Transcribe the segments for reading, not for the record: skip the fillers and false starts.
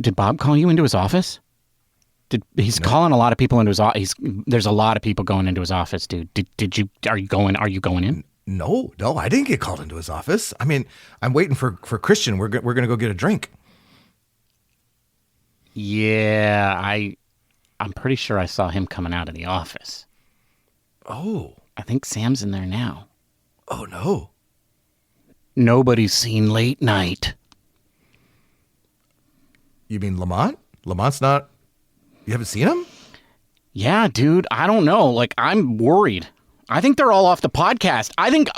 Did Bob call you into his office? He's calling a lot of people into his office. There's a lot of people going into his office, dude. Are you going in? No, I didn't get called into his office. I mean, I'm waiting for Christian. We're going to go get a drink. Yeah, I'm pretty sure I saw him coming out of the office. Oh. I think Sam's in there now. Oh, no. Nobody's seen Late Night. You mean LaMonte? LaMonte's not... You haven't seen him? Yeah, dude. I don't know. Like, I'm worried. I think they're all off the podcast. I think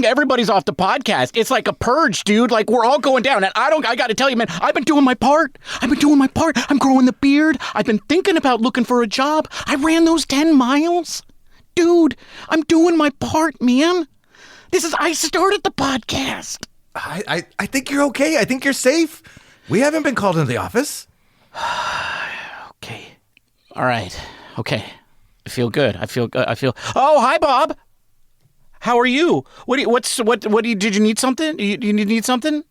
everybody's off the podcast. It's like a purge, dude. Like, we're all going down. And I got to tell you, man, I've been doing my part. I'm growing the beard. I've been thinking about looking for a job. I ran those 10 miles. Dude, I'm doing my part, man. I started the podcast. I think you're okay. I think you're safe. We haven't been called into the office. Okay. All right. Okay. I feel good. Oh, hi, Bob. How are you? Did you need something? You need something?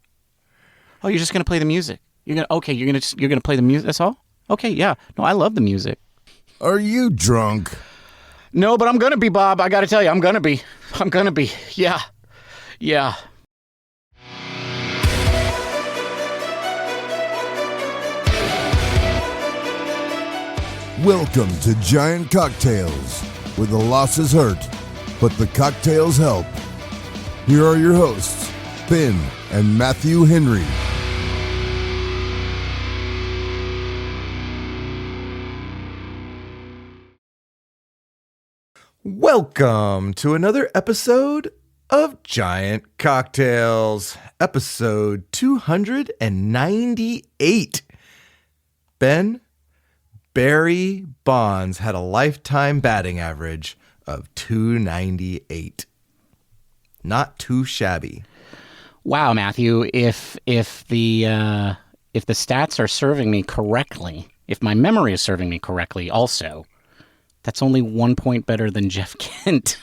Oh, you're just going to play the music. You're going to play the music. That's all? Okay. Yeah. No, I love the music. Are you drunk? No, but I'm going to be, Bob. I got to tell you, I'm going to be. Yeah. Yeah. Welcome to Giant Cocktails, where the losses hurt, but the cocktails help. Here are your hosts, Ben and Matthew Henry. Welcome to another episode of Giant Cocktails, episode 298. Ben, Barry Bonds had a lifetime batting average of 298. Not too shabby. Wow, Matthew, if the stats are serving me correctly, if my memory is serving me correctly also, that's only 1 point better than Jeff Kent.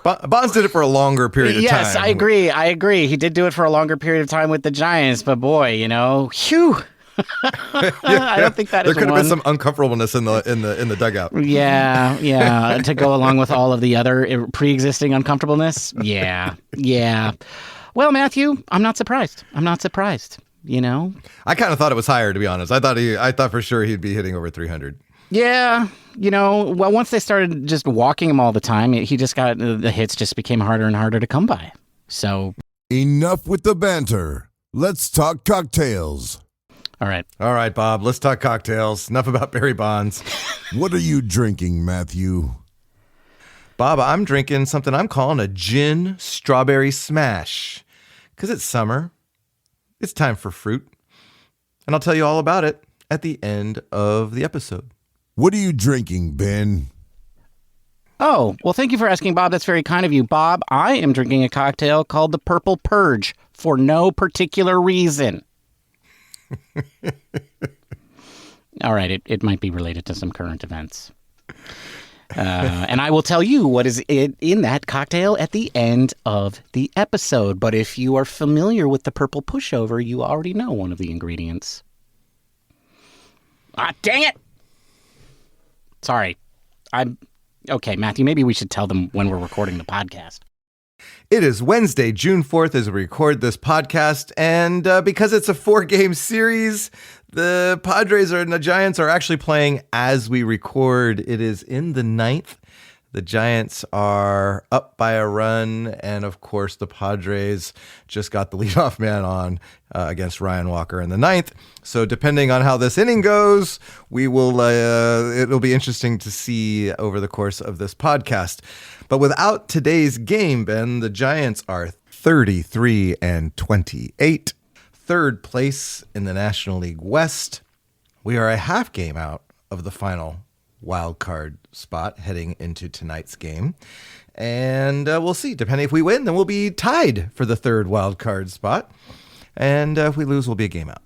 Bonds did it for a longer period of time. Yes, I agree. He did do it for a longer period of time with the Giants, but boy, phew. I don't think that there is could have one. been some uncomfortableness in the dugout. Yeah, to go along with all of the other pre-existing uncomfortableness. Yeah. Well, Matthew, I'm not surprised. I kind of thought it was higher, to be honest. I thought for sure he'd be hitting over 300. Yeah, well, once they started just walking him all the time, the hits just became harder and harder to come by. So enough with the banter. Let's talk cocktails. All right, Bob. Let's talk cocktails. Enough about Barry Bonds. What are you drinking, Matthew? Bob, I'm drinking something I'm calling a gin strawberry smash. Because it's summer. It's time for fruit. And I'll tell you all about it at the end of the episode. What are you drinking, Ben? Oh, well, thank you for asking, Bob. That's very kind of you. Bob, I am drinking a cocktail called the Purple Purge for no particular reason. All right, it might be related to some current events. And I will tell you what is in that cocktail at the end of the episode. But if you are familiar with the Purple Pushover, you already know one of the ingredients. Ah, dang it! Sorry. Okay, Matthew, maybe we should tell them when we're recording the podcast. It is Wednesday, June 4th, as we record this podcast, and because it's a 4-game series, the Padres and the Giants are actually playing as we record. It is in the 9th. The Giants are up by a run, and of course, the Padres just got the leadoff man on against Ryan Walker in the 9th. So depending on how this inning goes, we will. It'll be interesting to see over the course of this podcast. But without today's game, Ben, the Giants are 33-28, third place in the National League West. We are a half game out of the final wild card spot heading into tonight's game. And we'll see. Depending if we win, then we'll be tied for the third wild card spot. And if we lose, we'll be a game out.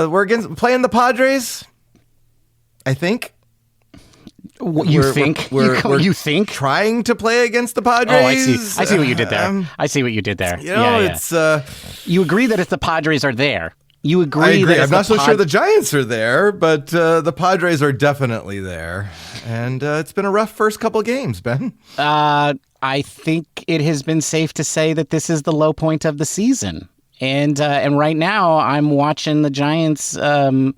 We're playing the Padres, I think. You think? You think? Trying to play against the Padres. Oh, I see. I see what you did there. I see what you did there. It's... you agree that if the Padres are there, you agree. I agree. That I'm not so sure the Giants are there, but the Padres are definitely there. And it's been a rough first couple games, Ben. I think it has been safe to say that this is the low point of the season. And right now, I'm watching the Giants. Well,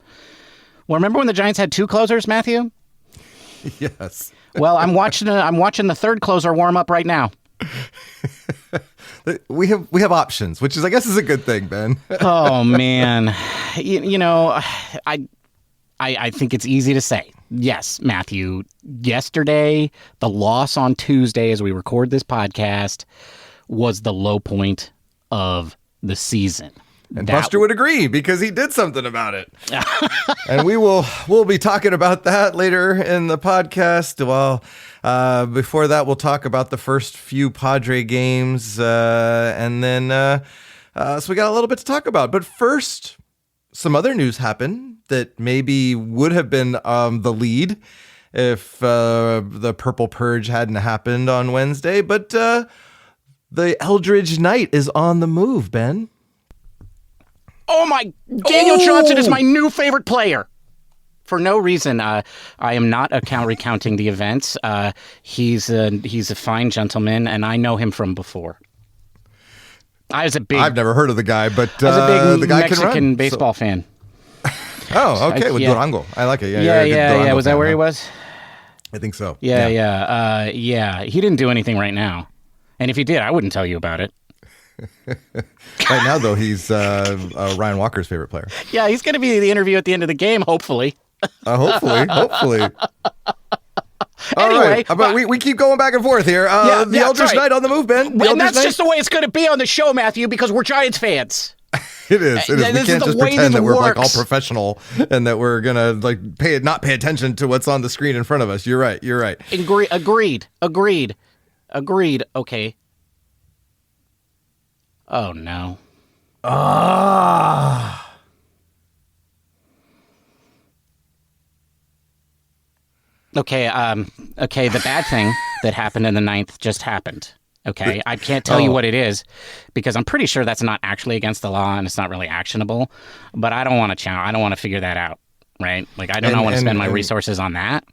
remember when the Giants had 2 closers, Matthew? Yes. Well, I'm watching the third closer warm up right now. We have options, which is, I guess, is a good thing, Ben. Oh man, you know, I think it's easy to say. Yes, Matthew. Yesterday, the loss on Tuesday, as we record this podcast, was the low point of the season. And Buster would agree because he did something about it. And we'll be talking about that later in the podcast. Well, before that, we'll talk about the first few Padre games. And then, so we got a little bit to talk about. But first, some other news happened that maybe would have been the lead if the Purple Purge hadn't happened on Wednesday. But the Eldridge Knight is on the move, Ben. Oh my! Daniel Johnson is my new favorite player. For no reason. I am not recounting the events. He's a fine gentleman, and I know him from before. I've never heard of the guy, but I was a big the guy Mexican can run, baseball fan. Oh, okay, with Durango. I like it. Yeah. Was that where he was? I think so. Yeah. He didn't do anything right now, and if he did, I wouldn't tell you about it. Right now, though, he's Ryan Walker's favorite player. Yeah, he's going to be the interview at the end of the game, hopefully. Hopefully. All Anyway, right. We keep going back and forth here. The Eldridge Knight on the move, Ben. And that's just the way it's going to be on the show, Matthew, because we're Giants fans. It is. We can't just pretend that we're like all professional and that we're gonna like not pay attention to what's on the screen in front of us. You're right. Agreed. Okay. Oh no. Okay, the bad thing that happened in the 9th just happened. Okay, I can't tell you what it is because I'm pretty sure that's not actually against the law and it's not really actionable. But I don't want to I don't want to figure that out, right? Like I don't want to spend my resources on that.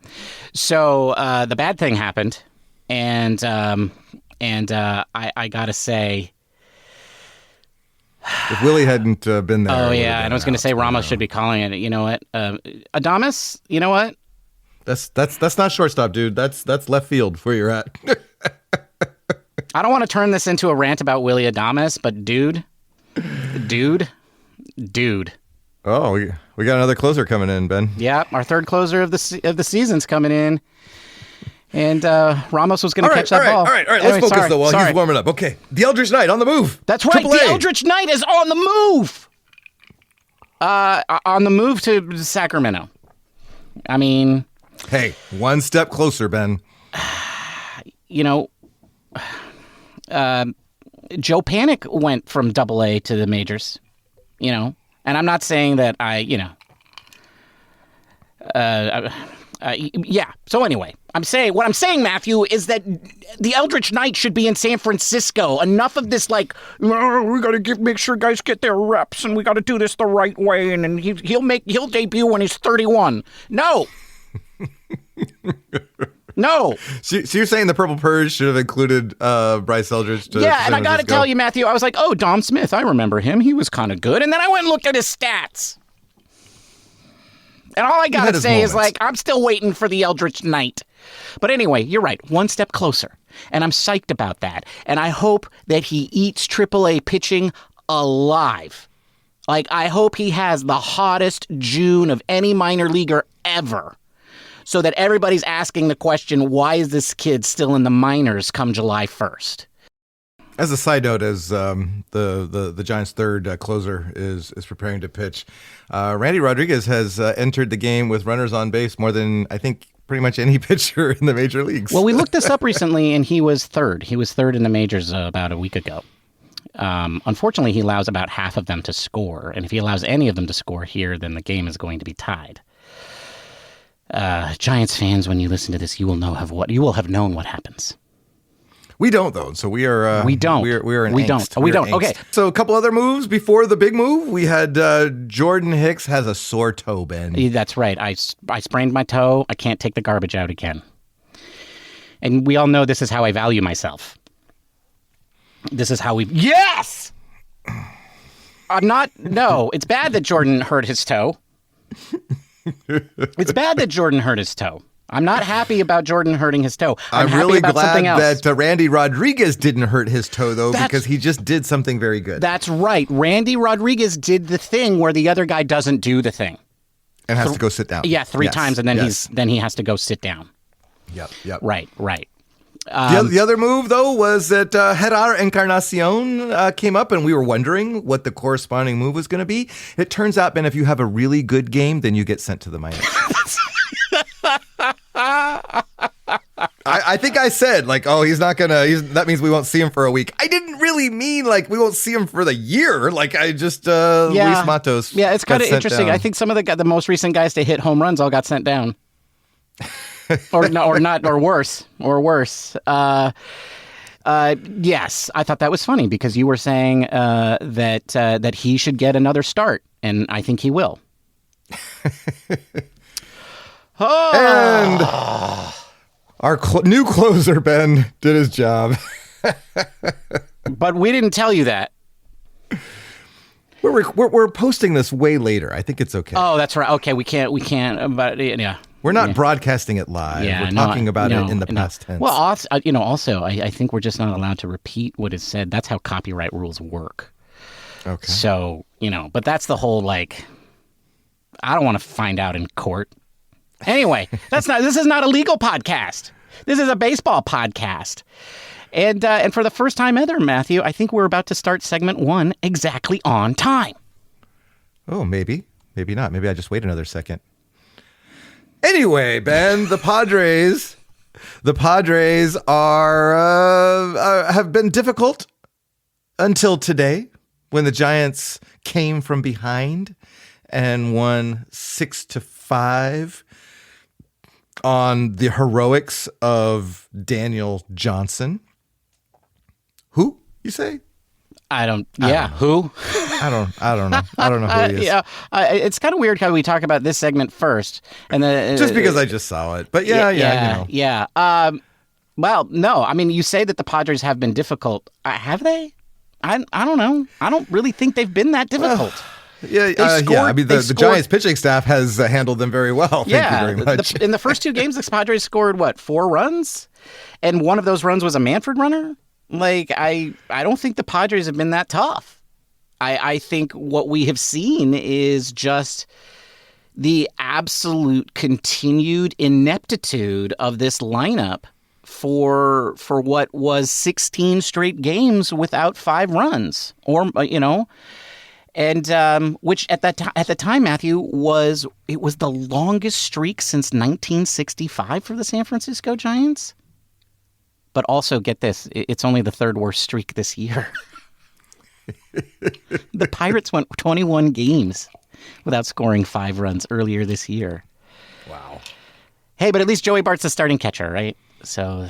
So the bad thing happened, and I gotta say, if Willie hadn't been there, oh yeah, and I was gonna say Ramos should be calling it. You know what, Adames? You know what? That's not shortstop, dude. That's left field where you're at. I don't want to turn this into a rant about Willie Adames, but dude. Oh, we got another closer coming in, Ben. Yeah, our third closer of the season's coming in, and Ramos was going to catch that ball. All right. Let's focus though while he's warming up. Okay, the Eldridge Knight on the move. That's right. The Eldridge Knight is on the move. On the move to Sacramento. I mean, hey, one step closer, Ben. You know. Joe Panic went from AA to the majors, you know, and I'm not saying that yeah. So anyway, what I'm saying, Matthew, is that the Eldridge Knight should be in San Francisco. Enough of this, like, we got to make sure guys get their reps, and we got to do this the right way, and he'll debut when he's 31. No. No. So you're saying the Purple Purge should have included Bryce Eldridge? Yeah, and I got to tell you, Matthew, I was like, oh, Dom Smith, I remember him. He was kind of good. And then I went and looked at his stats. And all I got to say is, like, I'm still waiting for the Eldridge Knight. But anyway, you're right. One step closer. And I'm psyched about that. And I hope that he eats AAA pitching alive. Like, I hope he has the hottest June of any minor leaguer ever. So that everybody's asking the question, why is this kid still in the minors come July 1st? As a side note, as the Giants' third closer is preparing to pitch, Randy Rodriguez has entered the game with runners on base more than, I think, pretty much any pitcher in the major leagues. Well, we looked this up recently, and he was third. He was third in the majors about a week ago. Unfortunately, he allows about half of them to score. And if he allows any of them to score here, then the game is going to be tied. Giants fans, when you listen to this, you will have known what happens. We don't though, so we are. We don't. We're in we angst. don't. We don't. Okay. So a couple other moves before the big move. We had Jordan Hicks has a sore toe, Ben. That's right. I sprained my toe. I can't take the garbage out again. And we all know this is how I value myself. This is how we. Yes. I'm not. No, it's bad that Jordan hurt his toe. It's bad that Jordan hurt his toe. I'm not happy about Jordan hurting his toe. I'm happy really about glad something else. that Randy Rodriguez didn't hurt his toe, though, because he just did something very good. That's right. Randy Rodriguez did the thing where the other guy doesn't do the thing. And has to go sit down. Yeah, three times, and then he has to go sit down. Yep. Right. The other move, though, was that Gerard Encarnacion came up, and we were wondering what the corresponding move was going to be. It turns out, Ben, if you have a really good game, then you get sent to the minors. I think I said, like, oh, he's not going to, that means we won't see him for a week. I didn't really mean, like, we won't see him for the year. Like, I just, Luis Matos. Yeah, it's kind of interesting. Down. I think some of the most recent guys to hit home runs all got sent down. or worse. Yes, I thought that was funny because you were saying that he should get another start, and I think he will. And our new closer, Ben, did his job. But we didn't tell you that. We're posting this way later. I think it's okay. Oh, that's right. Okay, we can't. But yeah. We're not broadcasting it live. Yeah, we're talking about it in the past tense. Well, also, I think we're just not allowed to repeat what is said. That's how copyright rules work. Okay. So, but that's the whole, like, I don't want to find out in court. Anyway, this is not a legal podcast. This is a baseball podcast. And for the first time ever, Matthew, I think we're about to start segment 1 exactly on time. Oh, maybe. Maybe not. Maybe I just wait another second. Anyway, Ben, the Padres are have been difficult until today when the Giants came from behind and won 6-5 on the heroics of Daniel Johnson. Who, you say? I don't know. Who? I don't know. I don't know who he is. Yeah, it's kind of weird how we talk about this segment first, and then just because I just saw it. But yeah. Well, no. I mean, you say that the Padres have been difficult. Have they? I don't know. I don't really think they've been that difficult. Yeah. I mean, the Giants pitching staff has handled them very well. Thank you very much. In the first 2 games, the Padres scored 4 runs, and one of those runs was a Manfred runner. Like, I don't think the Padres have been that tough. I think what we have seen is just the absolute continued ineptitude of this lineup for what was 16 straight games without 5 runs, and which at the time, Matthew, was the longest streak since 1965 for the San Francisco Giants. But also, get this, it's only the 3rd worst streak this year. The Pirates went 21 games without scoring 5 runs earlier this year. Wow. Hey, but at least Joey Bart's the starting catcher, right? So,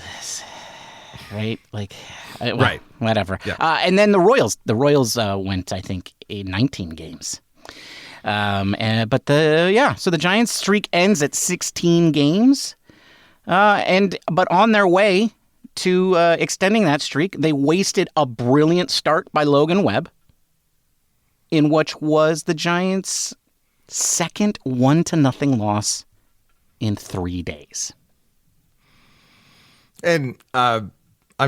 right? Like, right. Whatever. Yeah. And then the Royals went, I think, 19 games. So the Giants' streak ends at 16 games. But on their way to extending that streak, they wasted a brilliant start by Logan Webb, in which was the Giants' second 1-0 loss in 3 days. And I'm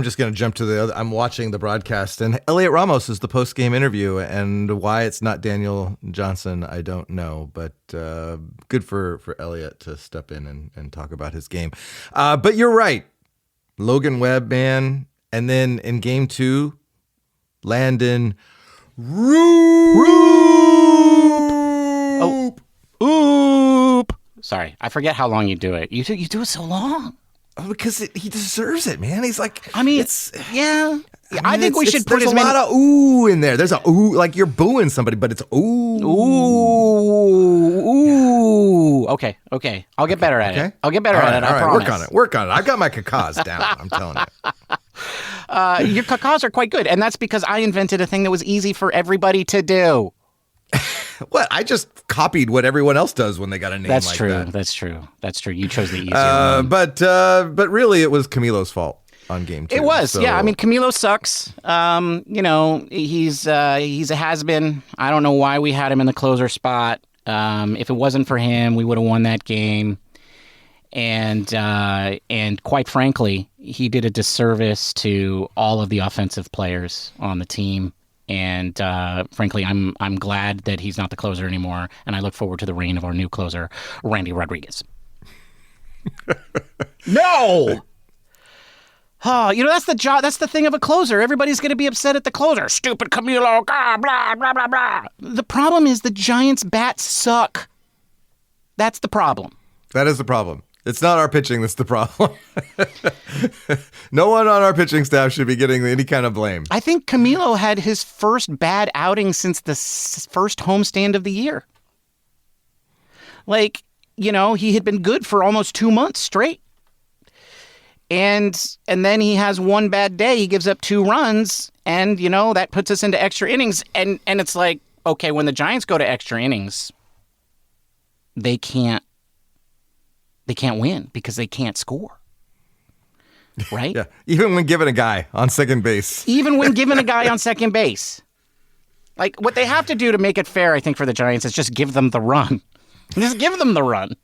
just going to jump to the other. I'm watching the broadcast, and Elliot Ramos is the post-game interview, and why it's not Daniel Johnson, I don't know, but good for Elliot to step in and talk about his game. But you're right. Logan Webb, man. And then in game 2, Landon Roupp. Oop. Sorry, I forget how long you do it. You do it so long. Because he deserves it, man. He's like, I mean, I think we should put there's a lot of ooh in there. There's a ooh, like you're booing somebody, but it's ooh. Ooh. Ooh, okay. I'll get better at it. I'll get better at it. I promise. Work on it. I've got my Kossd down. I'm telling you. Your Kossd are quite good, and that's because I invented a thing that was easy for everybody to do. What? I just copied what everyone else does when they got a name like that. That's true. You chose the easier one. But really, it was Camilo's fault on game 2. It was, yeah. I mean, Camilo sucks. He's a has-been. I don't know why we had him in the closer spot. If it wasn't for him, we would have won that game. And quite frankly, he did a disservice to all of the offensive players on the team. And frankly, I'm glad that he's not the closer anymore, and I look forward to the reign of our new closer, Randy Rodriguez. No! Oh, that's the job. That's the thing of a closer. Everybody's going to be upset at the closer. Stupid Camilo, blah, blah, blah, blah, blah. The problem is the Giants' bats suck. That's the problem. That is the problem. It's not our pitching that's the problem. No one on our pitching staff should be getting any kind of blame. I think Camilo had his first bad outing since the first homestand of the year. He had been good for almost 2 months straight. And then he has one bad day. He gives up 2 runs, and, that puts us into extra innings. And it's like, okay, when the Giants go to extra innings, they can't win because they can't score. Right? Yeah. Even when given a guy on second base. Like, what they have to do to make it fair, I think, for the Giants is just give them the run. Just give them the run.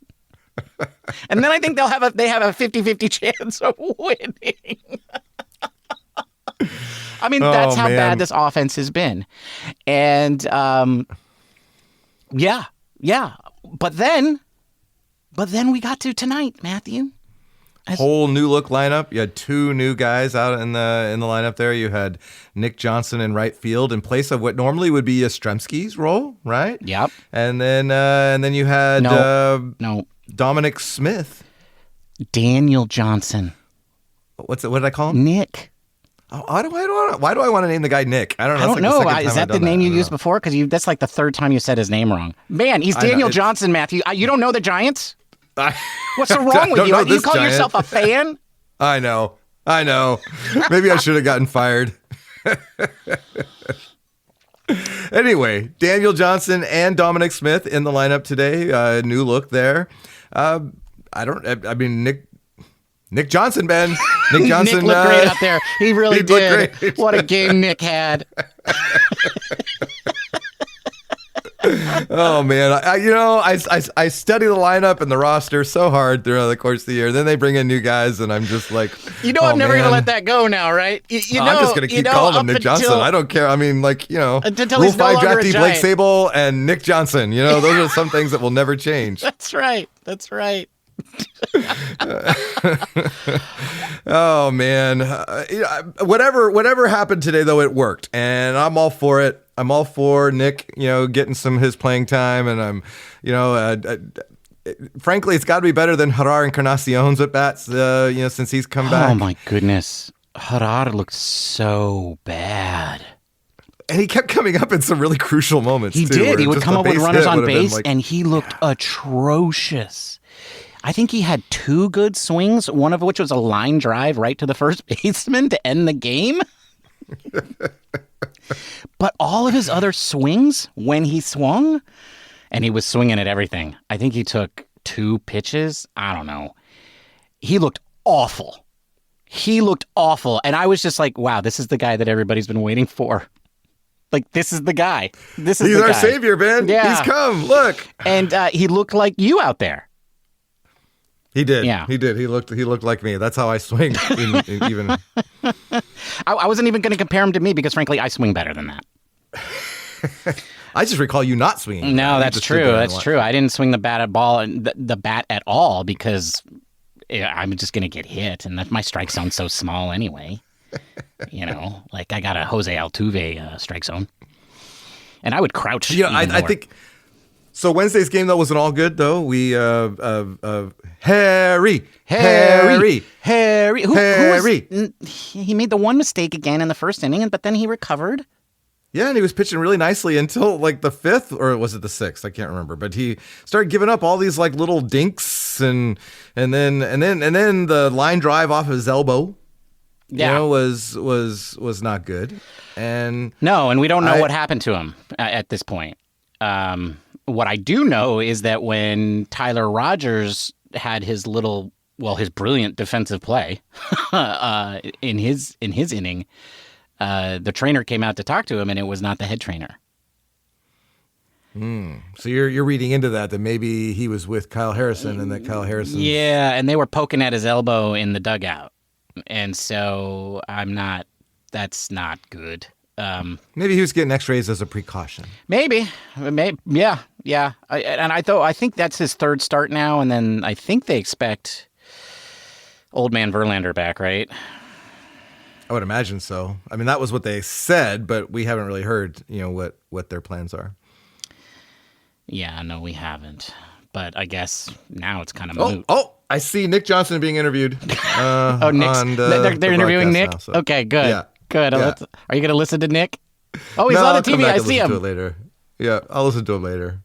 And then I think they have a 50-50 chance of winning. I mean, that's how bad this offense has been. And, yeah. But then we got to tonight, Matthew. Whole new look lineup. You had 2 new guys out in the lineup there. You had Nick Johnson in right field in place of what normally would be Yastrzemski's role, right? Yep. And then you had Dominic Smith. Daniel Johnson. What did I call him? Nick. Oh, why do I want to name the guy Nick? I don't know. I don't know. Is that the name you used before? Because that's like the 3rd time you said his name wrong. Man, he's Daniel Johnson, Matthew. You don't know the Giants? What's so wrong with you? You call yourself a fan? I know. Maybe I should have gotten fired. Anyway, Daniel Johnson and Dominic Smith in the lineup today. New look there. Nick Johnson, Ben. Nick Johnson. Nick looked great out there. He really did. Great. What a game Nick had. Oh man, I study the lineup and the roster so hard throughout the course of the year. Then they bring in new guys, and I'm just like, I'm never gonna let that go now, right? I'm just gonna keep calling him Nick Johnson. I don't care. I mean, Rule 5 draftee Blake Sable and Nick Johnson. Those are some things that will never change. That's right. Oh man, whatever happened today, though, it worked, and I'm all for it. I'm all for Nick, getting some of his playing time, and I'm, frankly, it's got to be better than Harar Encarnacion's at bats, since he's come back. Oh my goodness, Harar looked so bad. And he kept coming up in some really crucial moments. He did. He would come up with runners on base, and he looked atrocious. I think he had 2 good swings, one of which was a line drive right to the first baseman to end the game. But all of his other swings, when he swung, and he was swinging at everything. I think he took 2 pitches. I don't know. He looked awful. And I was just like, wow, this is the guy that everybody's been waiting for. Like, this is the guy. He's our savior, Ben. Yeah. He's come. Look. And he looked like you out there. He did. Yeah. He did. He looked like me. That's how I swing. Even. I wasn't even going to compare him to me because, frankly, I swing better than that. I just recall you not swinging. No, that's true. That's true. I didn't swing the bat at all because I'm just going to get hit, and my strike zone's so small anyway. I got a Jose Altuve strike zone, and I would crouch. Yeah, I think. So Wednesday's game, though, wasn't all good, though. We, Harry. He made the one mistake again in the first inning, but then he recovered. Yeah, and he was pitching really nicely until like the 5th, or was it the 6th? I can't remember. But he started giving up all these like little dinks, and then the line drive off his elbow, was not good. And we don't know what happened to him at this point. What I do know is that when Tyler Rogers had his brilliant defensive play in his inning, the trainer came out to talk to him, and it was not the head trainer. So you're reading into that maybe he was with Kyle Harrison, and that Kyle Harrison. Yeah, and they were poking at his elbow in the dugout, and so that's not good. Maybe he was getting X-rays as a precaution. Maybe, yeah. I think that's his 3rd start now, and then I think they expect old man Verlander back, right? I would imagine so. I mean, that was what they said, but we haven't really heard, what their plans are. Yeah, no, we haven't. But I guess now it's kind of moot. Oh, I see Nick Johnson being interviewed. Nick's, they're interviewing Nick? Now, so. Okay, good. Yeah. Good. Yeah. Are you going to listen to Nick? Oh, he's no, on the I'll come TV. back I and see listen him. To it later. Yeah, I'll listen to him later.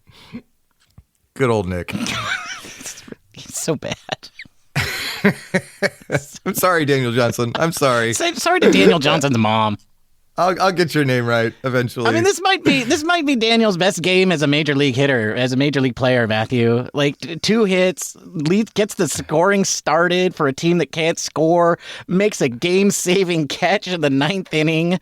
Good old Nick. He's so bad. I'm sorry, Daniel Johnson. I'm sorry. Sorry to Daniel Johnson's mom. I'll get your name right eventually. I mean, this might be Daniel's best game as a major league hitter, as a major league player, Matthew. Like 2 hits, gets the scoring started for a team that can't score, makes a game-saving catch in the 9th inning.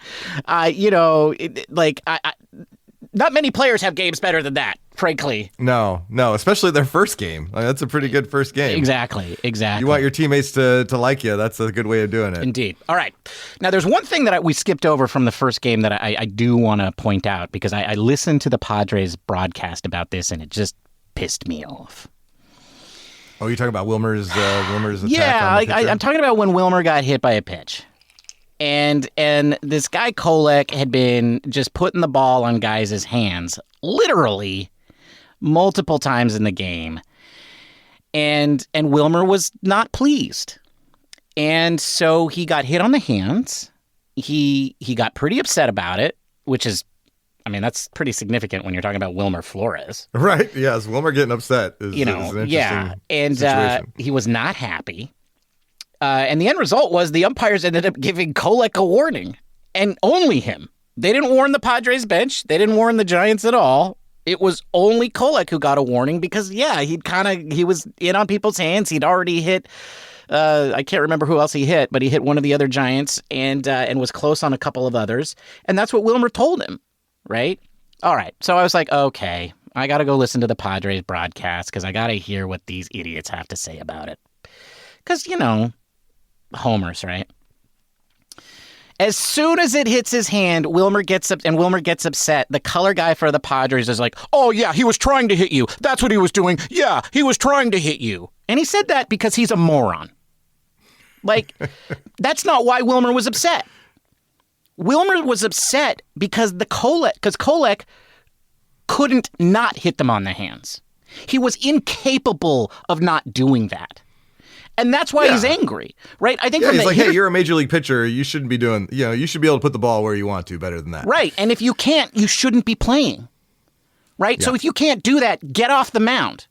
Not many players have games better than that, frankly. No, especially their first game. That's a pretty good first game. Exactly. You want your teammates to like you. That's a good way of doing it. Indeed. All right. Now, there's one thing that we skipped over from the first game that I do want to point out, because I listened to the Padres broadcast about this, and it just pissed me off. Oh, you're talking about Wilmer's attack on the pitcher? I'm talking about when Wilmer got hit by a pitch. And this guy Kolek had been just putting the ball on guys' hands, literally multiple times in the game. And Wilmer was not pleased. And so he got hit on the hands. He got pretty upset about it, which is, that's pretty significant when you're talking about Wilmer Flores. Right, yes. Wilmer getting upset is an interesting situation. He was not happy. And the end result was the umpires ended up giving Kolek a warning, and only him. They didn't warn the Padres bench. They didn't warn the Giants at all. It was only Kolek who got a warning because, he was in on people's hands. He'd already hit, I can't remember who else he hit, but he hit one of the other Giants and was close on a couple of others. And that's what Wilmer told him, right? All right. So I was like, okay, I got to go listen to the Padres broadcast because I got to hear what these idiots have to say about it. Because, homers, right? As soon as it hits his hand, Wilmer gets upset. The color guy for the Padres is like, "Oh yeah, he was trying to hit you. That's what he was doing. Yeah, he was trying to hit you." And he said that because he's a moron. Like, that's not why Wilmer was upset. Wilmer was upset because Kolek couldn't not hit them on the hands. He was incapable of not doing that. And that's why he's angry, right? I think he's like, hey, you're a major league pitcher. You shouldn't be doing, you should be able to put the ball where you want to better than that. Right. And if you can't, you shouldn't be playing. Right. Yeah. So if you can't do that, get off the mound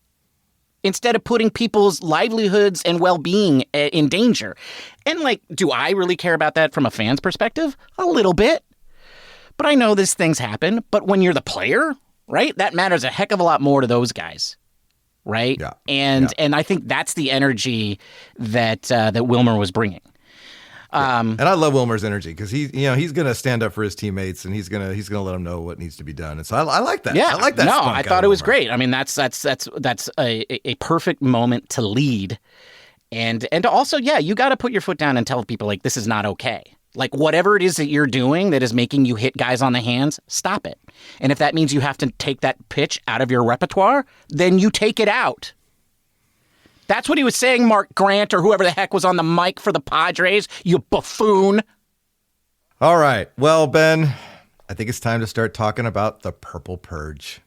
instead of putting people's livelihoods and well-being in danger. And do I really care about that from a fan's perspective? A little bit. But I know these things happen. But when you're the player, right, that matters a heck of a lot more to those guys. Right. Yeah. And I think that's the energy that Wilmer was bringing. And I love Wilmer's energy because he's going to stand up for his teammates and he's going to let them know what needs to be done. And so I like that. Yeah. I like that. No, I thought it was great. That's a perfect moment to lead. And to also, you got to put your foot down and tell people this is not okay. Whatever it is that you're doing that is making you hit guys on the hands, stop it. And if that means you have to take that pitch out of your repertoire, then you take it out. That's what he was saying, Mark Grant, or whoever the heck was on the mic for the Padres, you buffoon. All right. Well, Ben, I think it's time to start talking about the Purple Purge.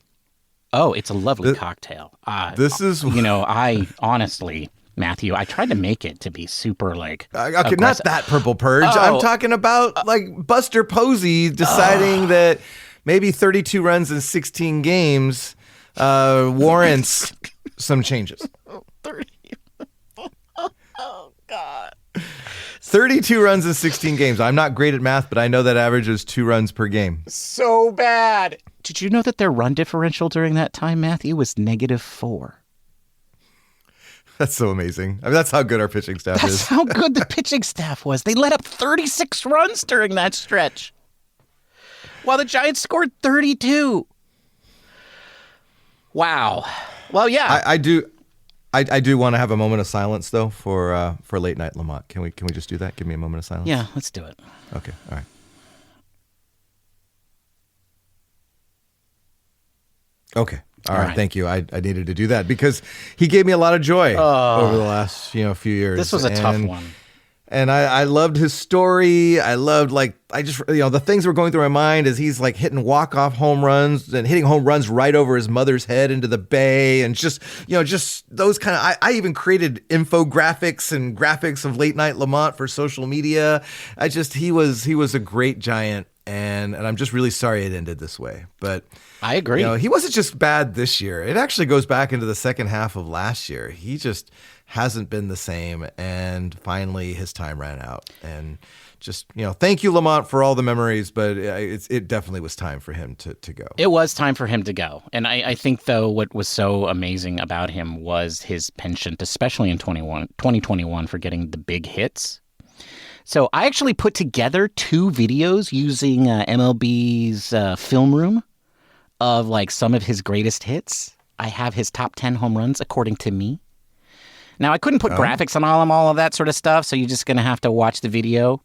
Oh, it's a lovely cocktail. This is... I honestly Matthew, I tried to make it to be super like Okay, not aggressive. that Purple Purge. Oh. I'm talking about like Buster Posey deciding that maybe 32 runs in 16 games warrants some changes. 30. Oh God. 32 runs in 16 games. I'm not great at math, but I know that average is 2 runs per game. So bad. Did you know that their run differential during that time, Matthew, was -4? That's so amazing. I mean, that's how good our pitching staff That's is. how good the pitching staff was. They let up 36 runs during that stretch, while the Giants scored 32. Wow. Well, yeah. I do want to have a moment of silence though for Late Night LaMonte. Can we just do that? Give me a moment of silence. Yeah, let's do it. Okay. All right. Okay. All right. Thank you. I needed to do that because he gave me a lot of joy over the last few years. This was a tough one. And I loved his story. I loved the things that were going through my mind as he's like hitting walk-off home runs and hitting home runs right over his mother's head into the bay. And just those kind of, I even created infographics and graphics of Late Night LaMonte for social media. He was a great Giant. And I'm just really sorry it ended this way. But I agree. He wasn't just bad this year. It actually goes back into the second half of last year. He just hasn't been the same. And finally, his time ran out. And just, thank you, LaMonte, for all the memories. But it definitely was time for him to go. It was time for him to go. And I think, though, what was so amazing about him was his penchant, especially in 2021, for getting the big hits. So I actually put together 2 videos using MLB's film room of like some of his greatest hits. I have his top 10 home runs according to me. Now I couldn't put graphics on all of that sort of stuff, so you're just going to have to watch the video.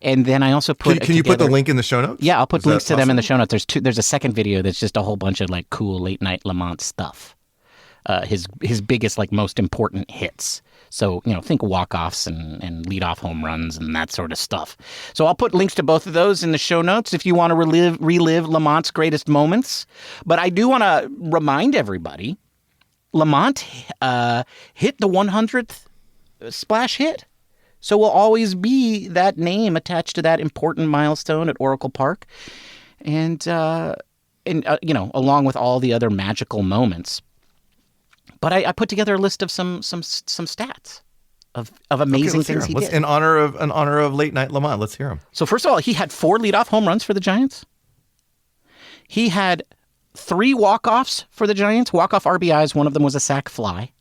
And then I also put Can you put the link in the show notes? Yeah, I'll put links to them in the show notes. There's a second video that's just a whole bunch of like cool Late Night LaMonte stuff. His biggest, like, most important hits. So, think walk-offs and lead-off home runs and that sort of stuff. So I'll put links to both of those in the show notes if you want to relive LaMonte's greatest moments. But I do want to remind everybody, LaMonte hit the 100th splash hit. So will always be that name attached to that important milestone at Oracle Park. And along with all the other magical moments. But I put together a list of some stats of amazing things he did. In honor of Late Night LaMonte. Let's hear them. So first of all, he had 4 leadoff home runs for the Giants. He had 3 walk-offs for the Giants, walk-off RBIs. One of them was a sac fly.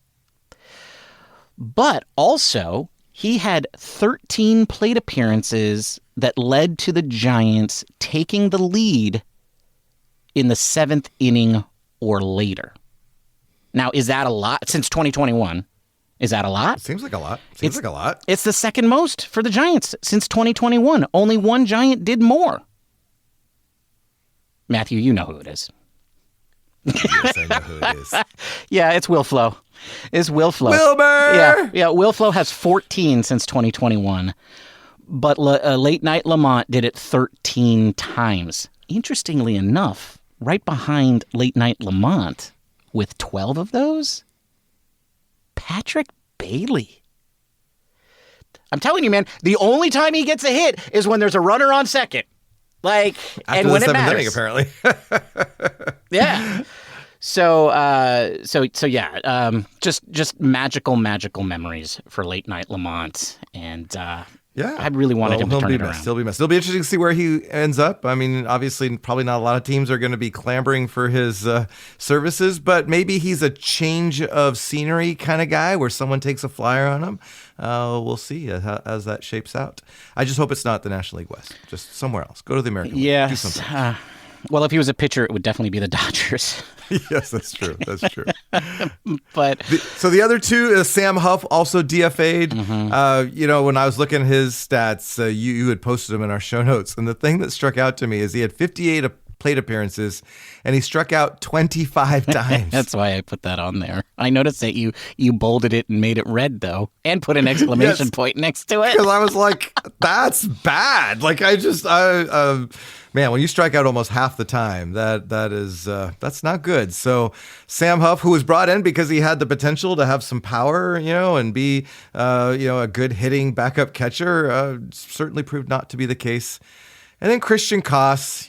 But also, he had 13 plate appearances that led to the Giants taking the lead in the 7th inning or later. Now, is that a lot since 2021? Is that a lot? It seems like a lot. It's the second most for the Giants since 2021. Only one Giant did more. Matthew, you know who it is. Yes, I know who it is. Yeah, it's Will Flo. It's Will Flo. Wilmer! Yeah, Will Flo has 14 since 2021. But Late Night LaMonte did it 13 times. Interestingly enough, right behind Late Night LaMonte, with 12 of those, Patrick Bailey. I'm telling you, man, the only time he gets a hit is when there's a runner on second. Like, After and when the it 7th matters. inning, apparently. Yeah. So yeah, just magical memories for Late Night LaMonte. And Yeah, I really wanted him to turn it around. He'll be missed. It'll be interesting to see where he ends up. I mean, obviously, probably not a lot of teams are going to be clamoring for his services, but maybe he's a change of scenery kind of guy where someone takes a flyer on him. We'll see as that shapes out. I just hope it's not the National League West, just somewhere else. Go to the American League. Do Yes. something. Well, if he was a pitcher, it would definitely be the Dodgers. Yes, that's true. That's true. But So the other 2 is Sam Huff, also DFA'd. When I was looking at his stats, you had posted them in our show notes. And the thing that struck out to me is he had 58 plate appearances, and he struck out 25 times. That's why I put that on there. I noticed that you bolded it and made it red, though, and put an exclamation point next to it. Because I was like, that's bad. Like, man, when you strike out almost half the time, that's not good. So Sam Huff, who was brought in because he had the potential to have some power, and be, a good hitting backup catcher, certainly proved not to be the case. And then Christian Kossd,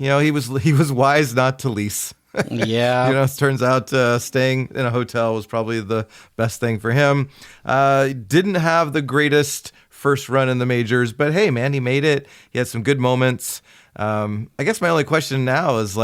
he was wise not to lease. Yeah. It turns out staying in a hotel was probably the best thing for him. Didn't have the greatest first run in the majors, but hey, man, he made it. He had some good moments. I guess my only question now is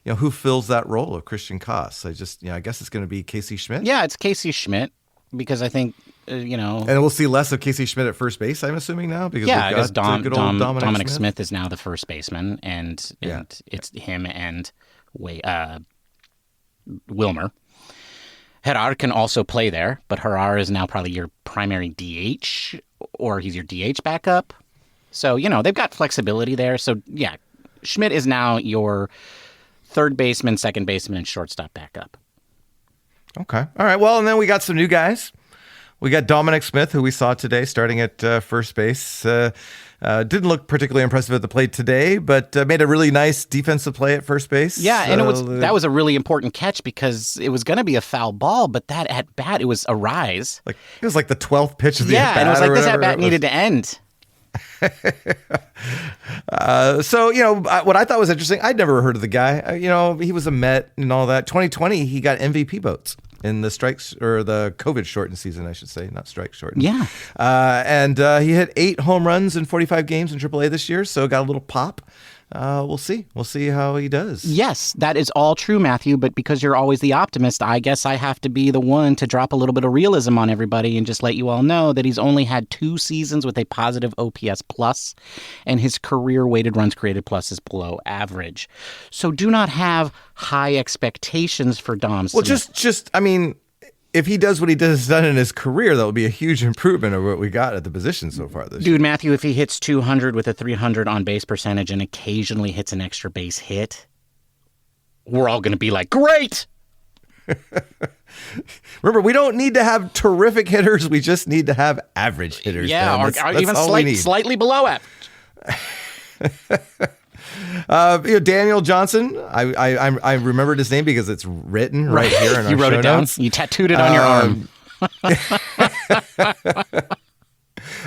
who fills that role of Christian Kossd? I guess it's going to be Casey Schmidt. Yeah, it's Casey Schmidt because I think, And we'll see less of Casey Schmidt at first base, I'm assuming now, because we've got good old Dominic Smith is now the first baseman, and it's him and Wilmer. Herrera can also play there, but Herrera is now probably your primary DH, or he's your DH backup. So, they've got flexibility there. So, yeah, Schmidt is now your third baseman, second baseman, and shortstop backup. Okay. All right. Well, and then we got some new guys. We got Dominic Smith, who we saw today starting at first base. Didn't look particularly impressive at the plate today, but made a really nice defensive play at first base. Yeah, and that was a really important catch because it was going to be a foul ball, but that at bat, it was a rise. It was like the 12th pitch of the at bat. Yeah, and it was like this at bat needed to end. What I thought was interesting, I'd never heard of the guy. He was a Met and all that. 2020, he got MVP votes in the strikes, or the COVID shortened season, I should say, not strike shortened. Yeah. And he hit 8 home runs in 45 games in AAA this year, so got a little pop. We'll see. We'll see how he does. Yes, that is all true, Matthew, but because you're always the optimist, I guess I have to be the one to drop a little bit of realism on everybody and just let you all know that he's only had 2 seasons with a positive OPS plus, and his career weighted runs created plus is below average. So do not have high expectations for Dom Smith. Well, if he does what he has done in his career, that will be a huge improvement over what we got at the position so far this year. Dude, Matthew, if he hits 200 with a 300 on base percentage and occasionally hits an extra base hit, we're all going to be like, great! Remember, we don't need to have terrific hitters. We just need to have average hitters. Yeah, or even slightly below average. Daniel Johnson, I remembered his name because it's written right here in our You wrote show it down. notes. You tattooed it on your arm.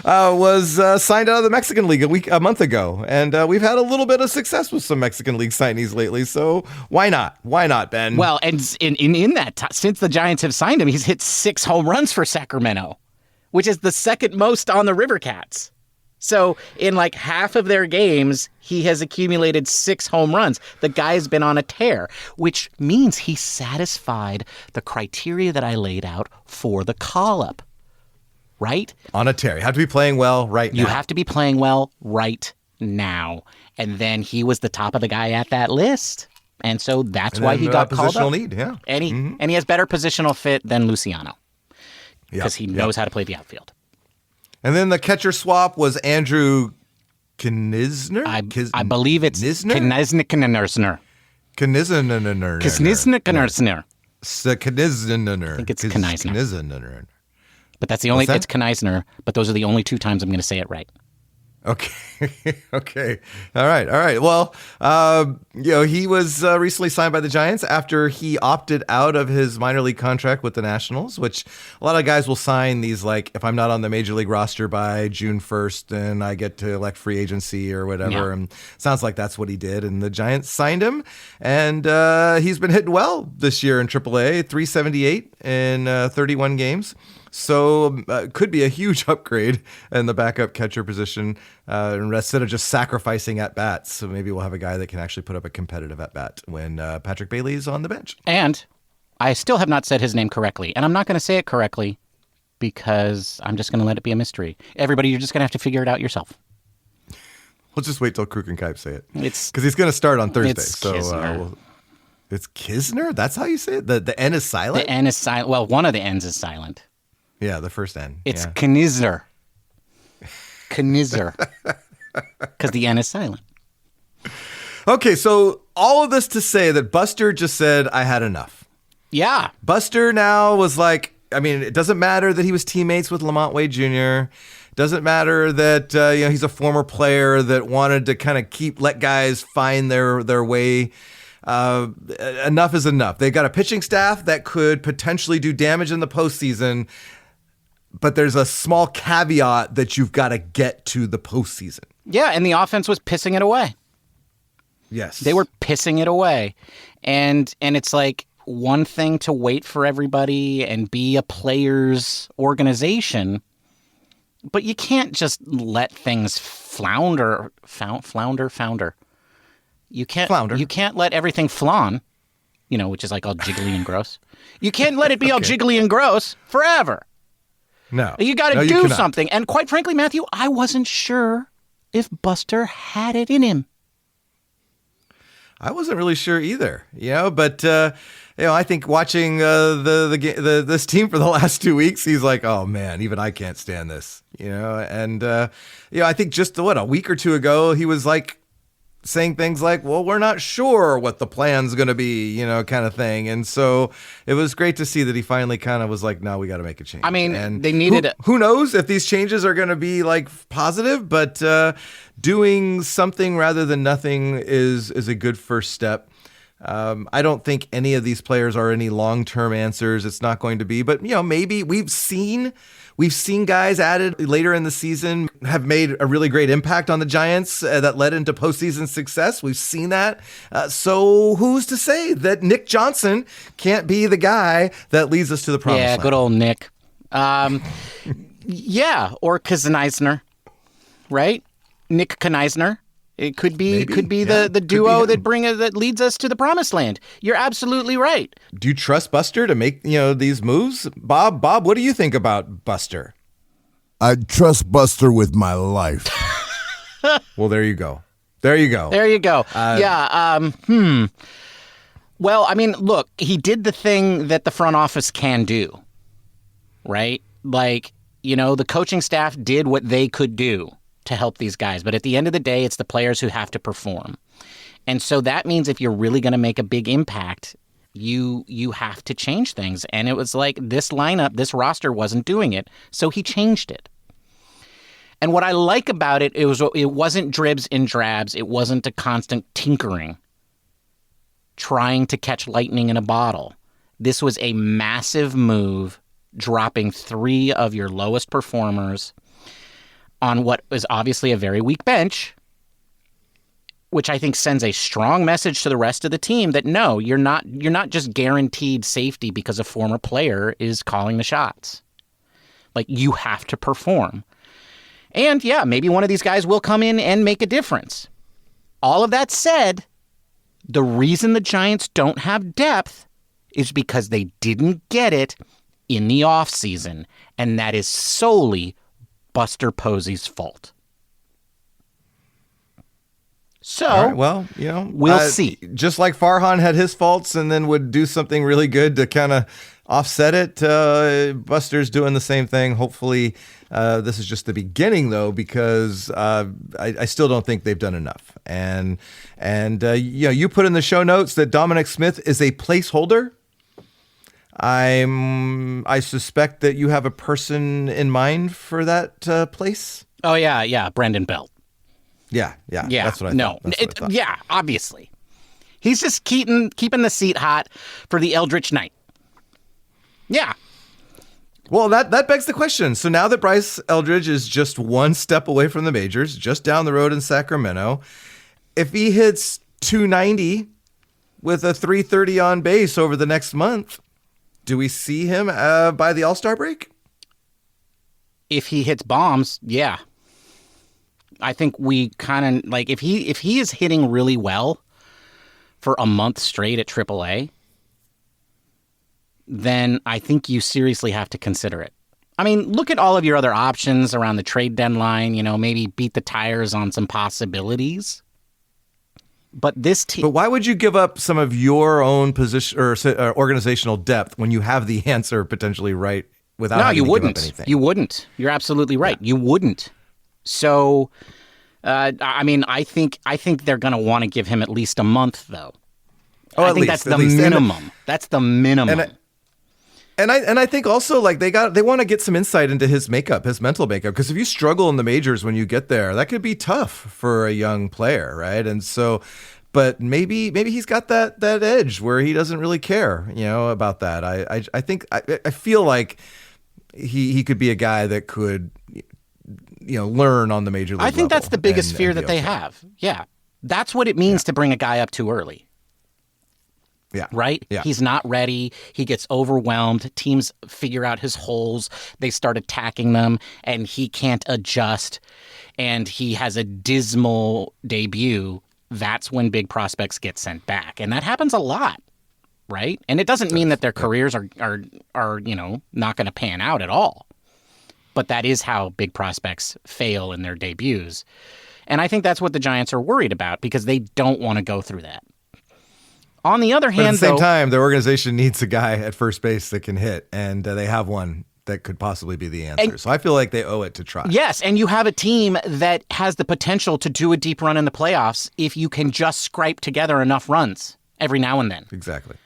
Was signed out of the Mexican League a month ago, and we've had a little bit of success with some Mexican League signees lately. So why not? Why not, Ben? Well, and in that since the Giants have signed him, he's hit 6 home runs for Sacramento, which is the second most on the River Cats. So in half of their games, he has accumulated 6 home runs. The guy's been on a tear, which means he satisfied the criteria that I laid out for the call-up, right? On a tear. You have to be playing well right now. You have to be playing well right now. And then he was the top of the guy at that list. And so that's why he got called up. Positional need, yeah. And he has better positional fit than Luciano because he knows how to play the outfield. And then the catcher swap was Andrew Knizner? I believe it's Knizner. Knizner. I think it's Knizner. But that's the only, it's Knizner, but those are the only 2 times I'm going to say it right. Okay. Okay. All right. Well, he was recently signed by the Giants after he opted out of his minor league contract with the Nationals, which a lot of guys will sign these, if I'm not on the major league roster by June 1st, then I get to elect free agency or whatever. Yeah. And sounds like that's what he did. And the Giants signed him, and he's been hitting well this year in AAA, 378 in 31 games. So could be a huge upgrade in the backup catcher position instead of just sacrificing at bats. So maybe we'll have a guy that can actually put up a competitive at bat when Patrick Bailey's on the bench. And I still have not said his name correctly, and I'm not going to say it correctly because I'm just going to let it be a mystery. Everybody, you're just going to have to figure it out yourself. We'll just wait till Kruk and Kipe say it. It's because he's going to start on Thursday. It's Kisner. It's Kisner? That's how you say it? The N is silent? The N is silent. Well, one of the N's is silent. Yeah, the first N. It's Knizner. Knizner. Because the N is silent. Okay, so all of this to say that Buster just said, I had enough. Yeah. Buster now was like, I mean, it doesn't matter that he was teammates with LaMonte Wade Jr. Doesn't matter that he's a former player that wanted to kind of let guys find their way. Enough is enough. They've got a pitching staff that could potentially do damage in the postseason, but there's a small caveat that you've got to get to the postseason. Yeah, and the offense was pissing it away. Yes. They were pissing it away. And it's like one thing to wait for everybody and be a player's organization, but you can't just let things flounder. You can't let everything flan, which is like all jiggly and gross. You can't let it be all jiggly and gross forever. No. You got to do something. And quite frankly, Matthew, I wasn't sure if Buster had it in him. I wasn't really sure either, but I think watching this team for the last 2 weeks, he's like, oh man, even I can't stand this, and I think just a week or two ago, he was like saying things like, well, we're not sure what the plan's going to be, kind of thing. And so it was great to see that he finally kind of was like, no, we got to make a change. I mean, and they needed who knows if these changes are going to be like positive, but doing something rather than nothing is a good first step. I don't think any of these players are any long-term answers. It's not going to be, but maybe we've seen guys added later in the season have made a really great impact on the Giants that led into postseason success. We've seen that. So who's to say that Nick Johnson can't be the guy that leads us to the promised land? Yeah, good old Nick. Yeah, or Kneisner, right? Nick Kneisner. It could be the duo that leads us to the promised land. You're absolutely right. Do you trust Buster to make these moves? Bob, what do you think about Buster? I trust Buster with my life. Well, there you go. Yeah. Well, I mean, look, he did the thing that the front office can do, right? Like, the coaching staff did what they could do to help these guys. But at the end of the day, it's the players who have to perform. And so that means if you're really going to make a big impact, you have to change things. And it was like this lineup, this roster wasn't doing it. So he changed it. And what I like about it, it wasn't dribs and drabs. It wasn't a constant tinkering, trying to catch lightning in a bottle. This was a massive move, dropping 3 of your lowest performers on what is obviously a very weak bench, which I think sends a strong message to the rest of the team that no, you're not just guaranteed safety because a former player is calling the shots. Like, you have to perform. And yeah, maybe one of these guys will come in and make a difference. All of that said, the reason the Giants don't have depth is because they didn't get it in the offseason, and that is solely Buster Posey's fault. So, all right, well, we'll see. Just like Farhan had his faults and then would do something really good to kind of offset it, Buster's doing the same thing. Hopefully, this is just the beginning, though, because I still don't think they've done enough. And you put in the show notes that Dominic Smith is a placeholder. I suspect that you have a person in mind for that place. Oh yeah, Brandon Belt. Yeah. That's what I thought. Yeah, obviously, he's just keeping the seat hot for the Eldritch Knight. Yeah. Well, that begs the question. So now that Bryce Eldridge is just one step away from the majors, just down the road in Sacramento, if he hits 290 with a 330 on base over the next month, do we see him by the All-Star break? If he hits bombs, yeah. I think we kind of like if he is hitting really well for a month straight at AAA, then I think you seriously have to consider it. I mean, look at all of your other options around the trade deadline, maybe beat the tires on some possibilities. But this team. But why would you give up some of your own position or organizational depth when you have the answer potentially right without having to give up anything? You wouldn't. You're absolutely right. Yeah. You wouldn't. So I mean, I think they're going to want to give him at least a month, though. Oh, I think that's the minimum. That's the minimum. And I think also like they want to get some insight into his makeup, his mental makeup, because if you struggle in the majors when you get there, that could be tough for a young player, right? And so, but maybe he's got that edge where he doesn't really care, about that. I think I feel like he could be a guy that could, learn on the major league level. I think that's the biggest fear that they have. Yeah, that's what it means to bring a guy up too early. Yeah. Right? Yeah. He's not ready. He gets overwhelmed. Teams figure out his holes. They start attacking them, and he can't adjust. And he has a dismal debut. That's when big prospects get sent back. And that happens a lot, right? And it doesn't mean that their careers are not going to pan out at all. But that is how big prospects fail in their debuts. And I think that's what the Giants are worried about because they don't want to go through that. On the other hand, at the same time, their organization needs a guy at first base that can hit, and they have one that could possibly be the answer. So I feel like they owe it to try. Yes, and you have a team that has the potential to do a deep run in the playoffs if you can just scrape together enough runs every now and then. Exactly.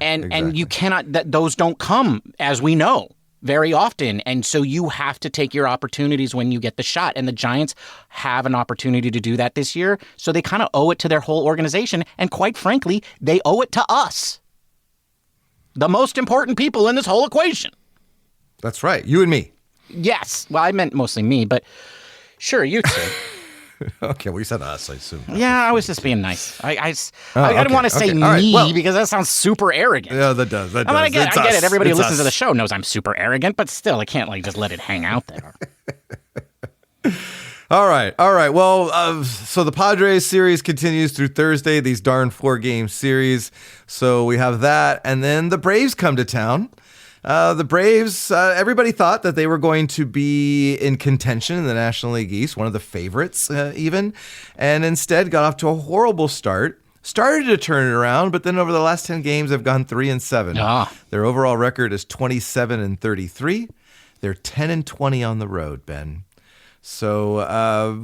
And you cannot, those don't come, as we know, very often. And so you have to take your opportunities when you get the shot. And the Giants have an opportunity to do that this year. So they kind of owe it to their whole organization. And quite frankly, they owe it to us, the most important people in this whole equation. That's right. You and me. Yes. Well, I meant mostly me, but sure, you too. Okay, well, you said us, I assume. Yeah, I was just being nice. I didn't want to say me because that sounds super arrarrogant. Yeah, that does. I get it. Everybody who listens to the show knows I'm super arrogant, but still, I can't just let it hang out there. All right. Well, so the Padres series continues through Thursday, these darn 4-game series. So we have that, and then the Braves come to town. The Braves, everybody thought that they were going to be in contention in the National League East, one of the favorites even, and instead got off to a horrible start. Started to turn it around, but then over the last 10 games, they've gone 3-7. Their overall record is 27-33. They're 10-20 on the road, Ben. So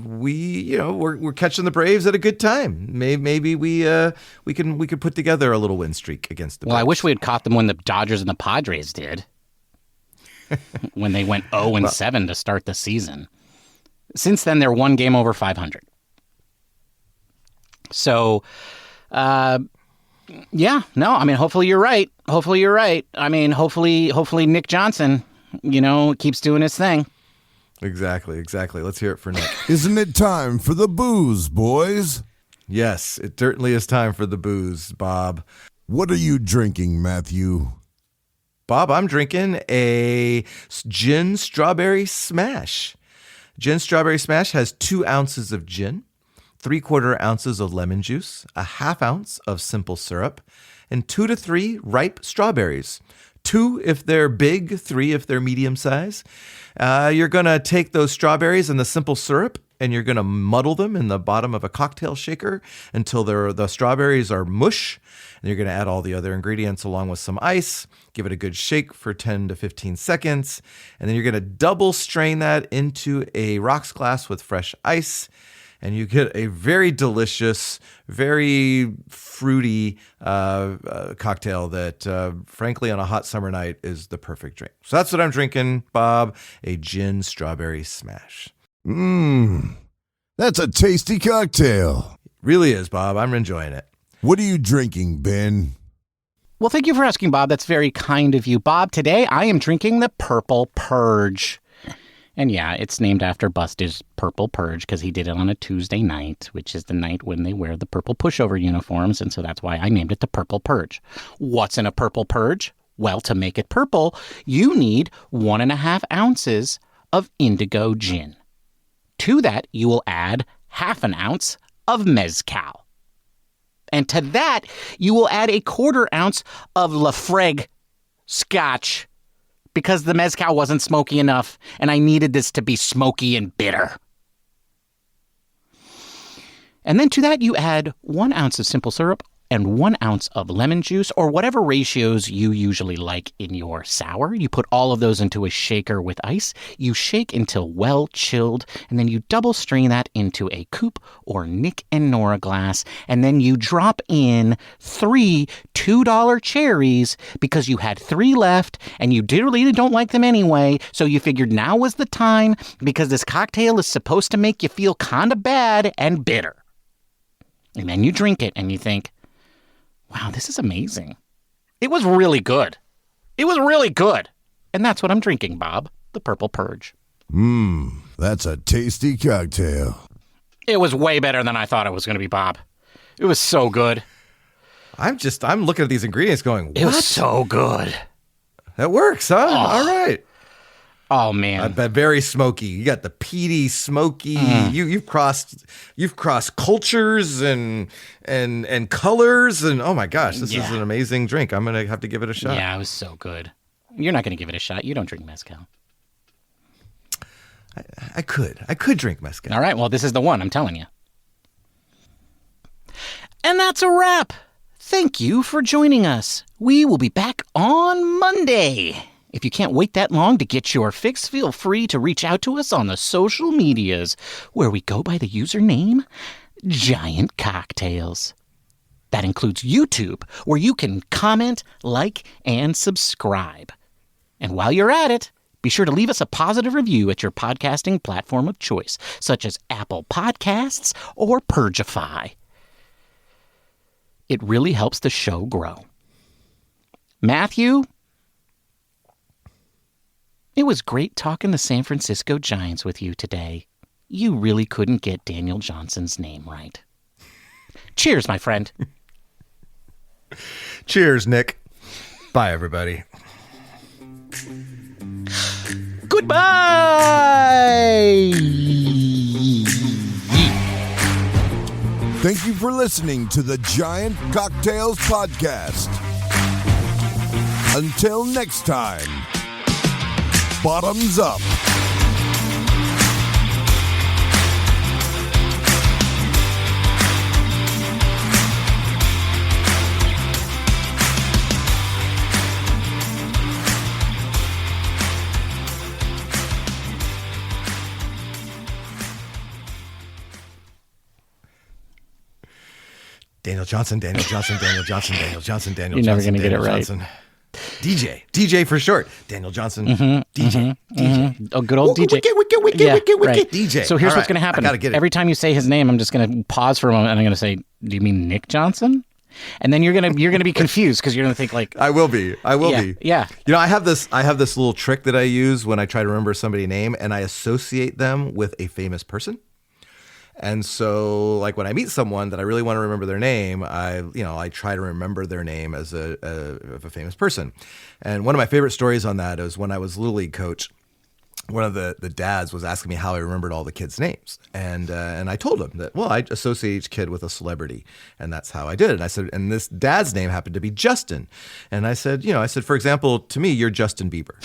we're catching the Braves at a good time. Maybe we could put together a little win streak against the Braves. Well, I wish we had caught them when the Dodgers and the Padres did, when they went 0-7 to start the season. Since then, they're one game over 500. So, hopefully you're right. I mean, hopefully Nick Johnson, keeps doing his thing. Exactly. Let's hear it for Nick. Isn't it time for the booze, boys? Yes, it certainly is time for the booze, Bob. What are you drinking, Matthew? Bob, I'm drinking a gin strawberry smash. Gin strawberry smash has 2 ounces of gin, 3/4 ounces of lemon juice, a 1/2 ounce of simple syrup, and 2 to 3 ripe strawberries. 2 if they're big, 3 if they're medium size. You're going to take those strawberries and the simple syrup, and you're going to muddle them in the bottom of a cocktail shaker until the strawberries are mush. And you're going to add all the other ingredients along with some ice. Give it a good shake for 10 to 15 seconds. And then you're going to double strain that into a rocks glass with fresh ice. And you get a very delicious, very fruity cocktail that, frankly, on a hot summer night is the perfect drink. So that's what I'm drinking, Bob, a gin strawberry smash. That's a tasty cocktail. Really is, Bob. I'm enjoying it. What are you drinking, Ben? Well, thank you for asking, Bob. That's very kind of you. Bob, today I am drinking the Purple Purge. And yeah, it's named after Buster's Purple Purge because he did it on a Tuesday night, which is the night when they wear the purple pushover uniforms. And so that's why I named it the Purple Purge. What's in a Purple Purge? Well, to make it purple, you need 1.5 ounces of indigo gin. To that, you will add 1/2 ounce of mezcal. And to that, you will add 1/4 ounce of Lafroig scotch, because the mezcal wasn't smoky enough, and I needed this to be smoky and bitter. And then to that, you add 1 ounce of simple syrup and 1 ounce of lemon juice, or whatever ratios you usually like in your sour. You put all of those into a shaker with ice. You shake until well chilled, and then you double strain that into a coupe or Nick and Nora glass, and then you drop in 3 $2 cherries because you had 3 left, and you really don't like them anyway, so you figured now was the time because this cocktail is supposed to make you feel kind of bad and bitter. And then you drink it and you think, wow, this is amazing. It was really good. It was really good. And that's what I'm drinking, Bob. The Purple Purge. That's a tasty cocktail. It was way better than I thought it was going to be, Bob. It was so good. I'm looking at these ingredients going, what? It was so good. That works, huh? Oh. All right. Oh, man. Very smoky. You got the peaty, smoky. You've crossed cultures and colors, and oh my gosh, this is an amazing drink. I'm gonna have to give it a shot. Yeah, it was so good. You're not gonna give it a shot. You don't drink mezcal. I could drink mezcal. All right. Well, this is the one. I'm telling you. And that's a wrap. Thank you for joining us. We will be back on Monday. If you can't wait that long to get your fix, feel free to reach out to us on the social medias, where we go by the username Giant Cocktails. That includes YouTube, where you can comment, like, and subscribe. And while you're at it, be sure to leave us a positive review at your podcasting platform of choice, such as Apple Podcasts or Purgify. It really helps the show grow. Matthew, it was great talking the San Francisco Giants with you today. You really couldn't get Daniel Johnson's name right. Cheers, my friend. Cheers, Nick. Bye, everybody. Goodbye! Thank you for listening to the Giant Cocktails Podcast. Until next time, bottoms up. Daniel Johnson. You're never going to get it right. DJ for short. Daniel Johnson. DJ. Oh, good old DJ. Wicked. DJ. So here's what's going to happen. I gotta get it. Every time you say his name, I'm just going to pause for a moment and I'm going to say, do you mean Nick Johnson? And then you're going to be confused because you're going to think like, I will be. Yeah. You know, I have this little trick that I use when I try to remember somebody's name, and I associate them with a famous person. And so, like, when I meet someone that I really want to remember their name, I try to remember their name as a famous person. And one of my favorite stories on that is when I was Little League coach. One of the dads was asking me how I remembered all the kids' names, and I told him that, well, I associate each kid with a celebrity, and that's how I did it. And I said, and this dad's name happened to be Justin, and I said, for example, to me, you're Justin Bieber.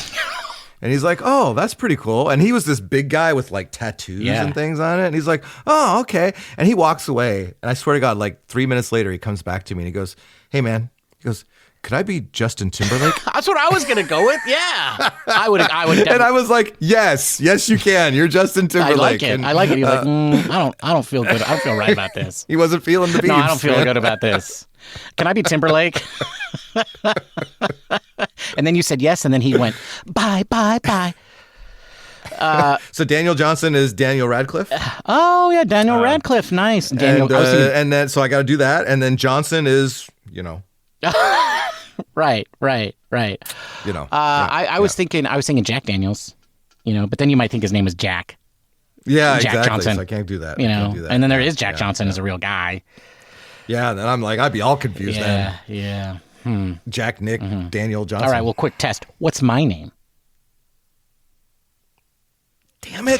And he's like, oh, that's pretty cool. And he was this big guy with like tattoos and things on it. And he's like, oh, okay. And he walks away. And I swear to God, like 3 minutes later, he comes back to me and he goes, hey, man. He goes, could I be Justin Timberlake? That's what I was going to go with. Yeah. I would. And I was like, yes, you can. You're Justin Timberlake. I like it. He's like, I don't feel good. I don't feel right about this. He wasn't feeling the beats. No, I don't feel good about this. Can I be Timberlake? And then you said yes, and then he went, bye. So Daniel Johnson is Daniel Radcliffe? Oh, yeah, Daniel Radcliffe. Nice. Daniel. And then, so I got to do that. And then Johnson is, Right. I was thinking Jack Daniels, but then you might think his name was Jack. Yeah, Jack exactly. Johnson. So I can't do that. And then there is Jack Johnson as a real guy. Yeah, and then I'm like, I'd be all confused then. Yeah. Jack, Nick, Daniel Johnson. All right, well, quick test. What's my name? Damn it.